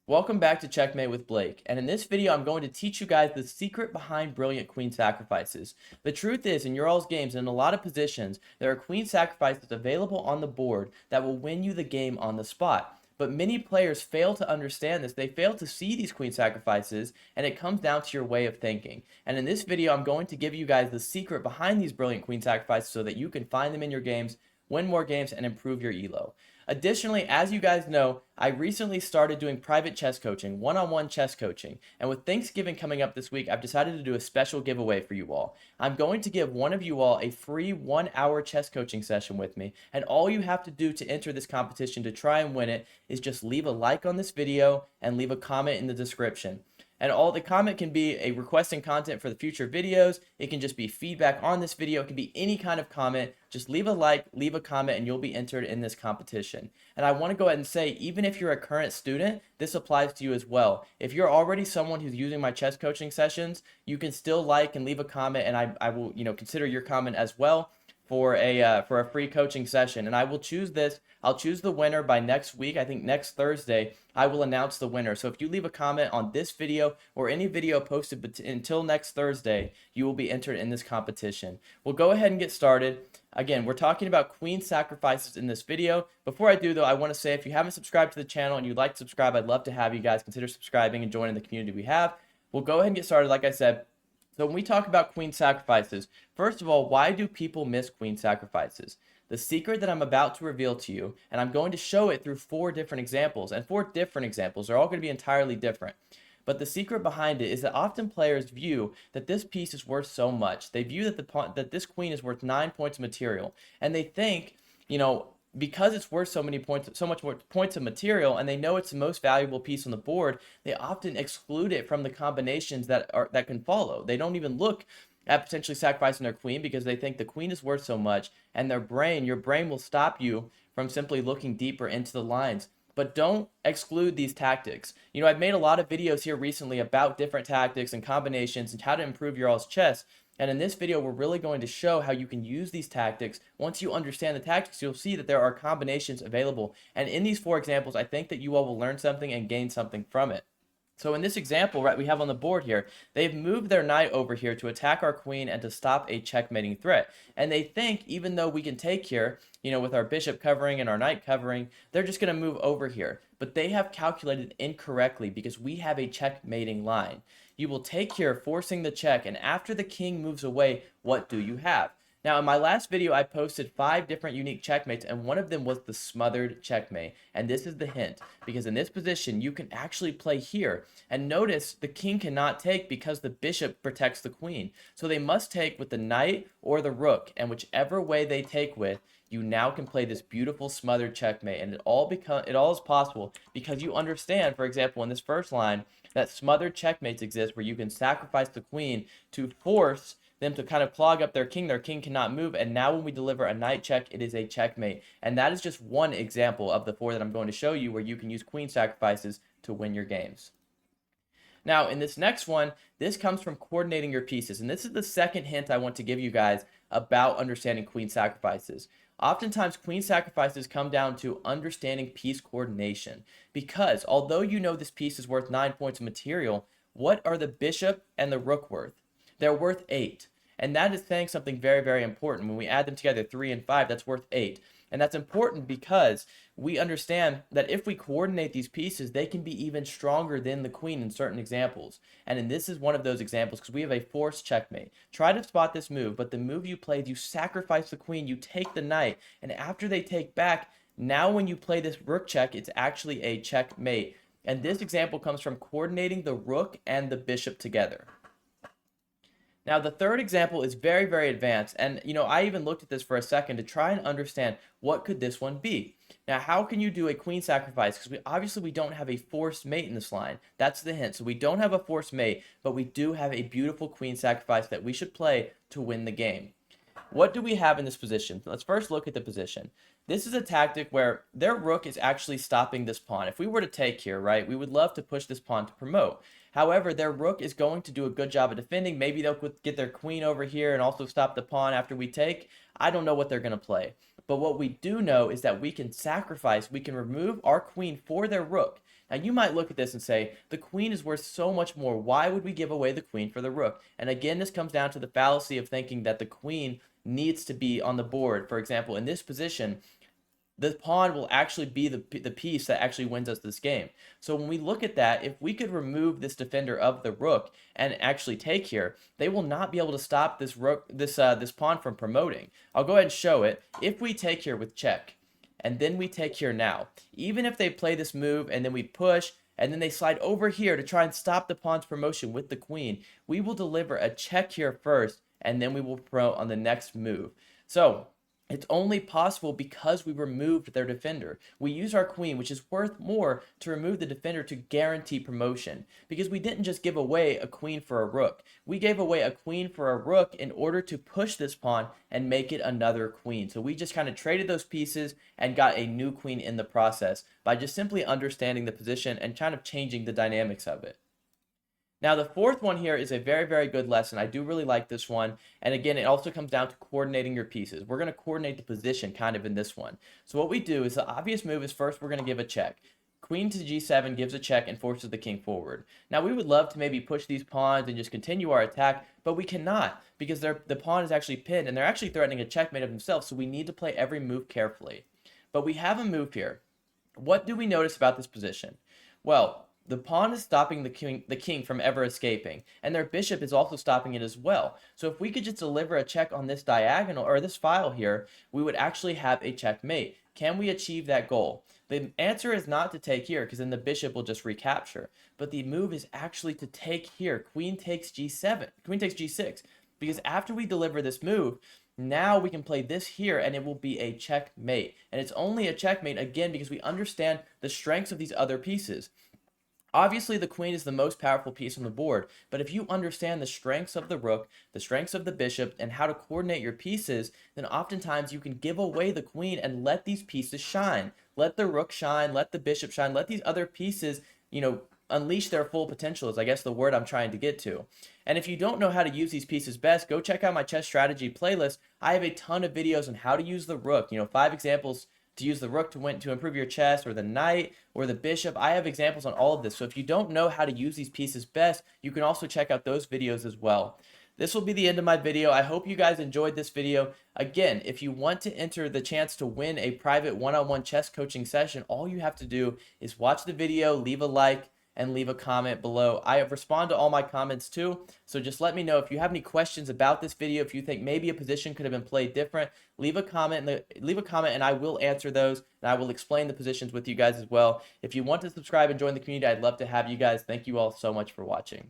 Welcome back to Checkmate with Blake, and in this video I'm going to teach you guys the secret behind brilliant queen sacrifices. The truth is, in your all's games and in a lot of positions, there are queen sacrifices available on the board that will win you the game on the spot. But many players fail to understand this. They fail to see these queen sacrifices, and it comes down to your way of thinking. And in this video, I'm going to give you guys the secret behind these brilliant queen sacrifices so that you can find them in your games, win more games, and improve your elo. Additionally, as you guys know, I recently started doing private chess coaching, one-on-one chess coaching. And with Thanksgiving coming up this week, I've decided to do a special giveaway for you all. I'm going to give one of you all a free 1-hour chess coaching session with me. And all you have to do to enter this competition to try and win it is just leave a like on this video and leave a comment in the description. And all the comment can be a requesting content for the future videos. It can just be feedback on this video. It can be any kind of comment. Just leave a like, leave a comment, and you'll be entered in this competition. And I want to go ahead and say, even if you're a current student, this applies to you as well. If you're already someone who's using my chess coaching sessions, you can still like and leave a comment, and I will, consider your comment as well for a free coaching session. And I will choose this. I'll choose the winner by next week. I think next Thursday I will announce the winner. So if you leave a comment on this video or any video posted until next Thursday, you will be entered in this competition. We'll go ahead and get started. Again, we're talking about queen sacrifices in this video. Before I do though, I want to say if you haven't subscribed to the channel and you'd like to subscribe, I'd love to have you guys consider subscribing and joining the community we have. We'll go ahead and get started like I said. So when we talk about queen sacrifices, first of all, why do people miss queen sacrifices? The secret that I'm about to reveal to you, and I'm going to show it through 4 different examples, and 4 different examples, they're all going to be entirely different. But the secret behind it is that often players view that this piece is worth so much. They view that this queen is worth 9 points of material, and they think, because it's worth so much more points of material, and they know it's the most valuable piece on the board, they often exclude it from the combinations that can follow. They don't even look at potentially sacrificing their queen because they think the queen is worth so much, and your brain will stop you from simply looking deeper into the lines. But don't exclude these tactics. I've made a lot of videos here recently about different tactics and combinations and how to improve your all's chess. And in this video, we're really going to show how you can use these tactics. Once you understand the tactics, you'll see that there are combinations available. And in these 4 examples, I think that you all will learn something and gain something from it. So in this example, right, we have on the board here, they've moved their knight over here to attack our queen and to stop a checkmating threat. And they think even though we can take here, with our bishop covering and our knight covering, they're just going to move over here. But they have calculated incorrectly because we have a checkmating line. You will take here, forcing the check, and after the king moves away, what do you have? Now, in my last video, I posted 5 different unique checkmates, and one of them was the smothered checkmate. And this is the hint, because in this position, you can actually play here. And notice the king cannot take because the bishop protects the queen. So they must take with the knight or the rook, and whichever way they take with, you now can play this beautiful smothered checkmate. And it all is possible because you understand, for example, in this first line, that smothered checkmates exist where you can sacrifice the queen to force them to kind of clog up their king. Their king cannot move, and now when we deliver a knight check, it is a checkmate. And that is just one example of the 4 that I'm going to show you where you can use queen sacrifices to win your games. Now, in this next one, this comes from coordinating your pieces, and this is the second hint I want to give you guys about understanding queen sacrifices. Oftentimes, queen sacrifices come down to understanding piece coordination, because although you know this piece is worth 9 points of material, what are the bishop and the rook worth? They're worth 8. And that is saying something very, very important. When we add them together, 3 and 5, that's worth 8. And that's important because we understand that if we coordinate these pieces, they can be even stronger than the queen in certain examples. And this is one of those examples because we have a forced checkmate. Try to spot this move, but the move you played, you sacrifice the queen, you take the knight, and after they take back, now when you play this rook check, it's actually a checkmate. And this example comes from coordinating the rook and the bishop together. Now, the third example is very, very advanced, and I even looked at this for a second to try and understand what could this one be. Now, how can you do a queen sacrifice? Because obviously we don't have a forced mate in this line. That's the hint. So we don't have a forced mate, but we do have a beautiful queen sacrifice that we should play to win the game. What do we have in this position? Let's first look at the position. This is a tactic where their rook is actually stopping this pawn. If we were to take here, right, we would love to push this pawn to promote. However, their rook is going to do a good job of defending. Maybe they'll get their queen over here and also stop the pawn after we take. I don't know what they're going to play. But what we do know is that we can sacrifice, we can remove our queen for their rook. Now you might look at this and say, the queen is worth so much more. Why would we give away the queen for the rook? And again, this comes down to the fallacy of thinking that the queen needs to be on the board. For example, in this position, the pawn will actually be the piece that actually wins us this game. So when we look at that, if we could remove this defender of the rook and actually take here, they will not be able to stop this rook, this pawn from promoting. I'll go ahead and show it. If we take here with check, and then we take here now, even if they play this move and then we push, and then they slide over here to try and stop the pawn's promotion with the queen, we will deliver a check here first, and then we will promote on the next move. So it's only possible because we removed their defender. We use our queen, which is worth more, to remove the defender to guarantee promotion. Because we didn't just give away a queen for a rook. We gave away a queen for a rook in order to push this pawn and make it another queen. So we just kind of traded those pieces and got a new queen in the process by just simply understanding the position and kind of changing the dynamics of it. Now, the fourth one here is a very, very good lesson. I do really like this one. And again, it also comes down to coordinating your pieces. We're going to coordinate the position kind of in this one. So what we do is the obvious move is first we're going to give a check. Queen to g7 gives a check and forces the king forward. Now, we would love to maybe push these pawns and just continue our attack, but we cannot because the pawn is actually pinned and they're actually threatening a checkmate of themselves. So we need to play every move carefully. But we have a move here. What do we notice about this position? Well, the pawn is stopping the king from ever escaping, and their bishop is also stopping it as well. So if we could just deliver a check on this diagonal, or this file here, we would actually have a checkmate. Can we achieve that goal? The answer is not to take here, because then the bishop will just recapture. But the move is actually to take here. Queen takes g7, queen takes g6, because after we deliver this move, now we can play this here and it will be a checkmate. And it's only a checkmate, again, because we understand the strengths of these other pieces. Obviously, the queen is the most powerful piece on the board, but if you understand the strengths of the rook, the strengths of the bishop, and how to coordinate your pieces, then oftentimes you can give away the queen and let these pieces shine. Let the rook shine, let the bishop shine, let these other pieces, unleash their full potential is, I guess, the word I'm trying to get to. And if you don't know how to use these pieces best, go check out my chess strategy playlist. I have a ton of videos on how to use the rook, 5 examples to use the rook to improve your chess, or the knight, or the bishop. I have examples on all of this. So if you don't know how to use these pieces best, you can also check out those videos as well. This will be the end of my video. I hope you guys enjoyed this video. Again, if you want to enter the chance to win a private one-on-one chess coaching session, all you have to do is watch the video, leave a like, and leave a comment below. I respond to all my comments too, so just let me know if you have any questions about this video. If you think maybe a position could have been played different, leave a comment and I will answer those, and I will explain the positions with you guys as well. If you want to subscribe and join the community, I'd love to have you guys. Thank you all so much for watching.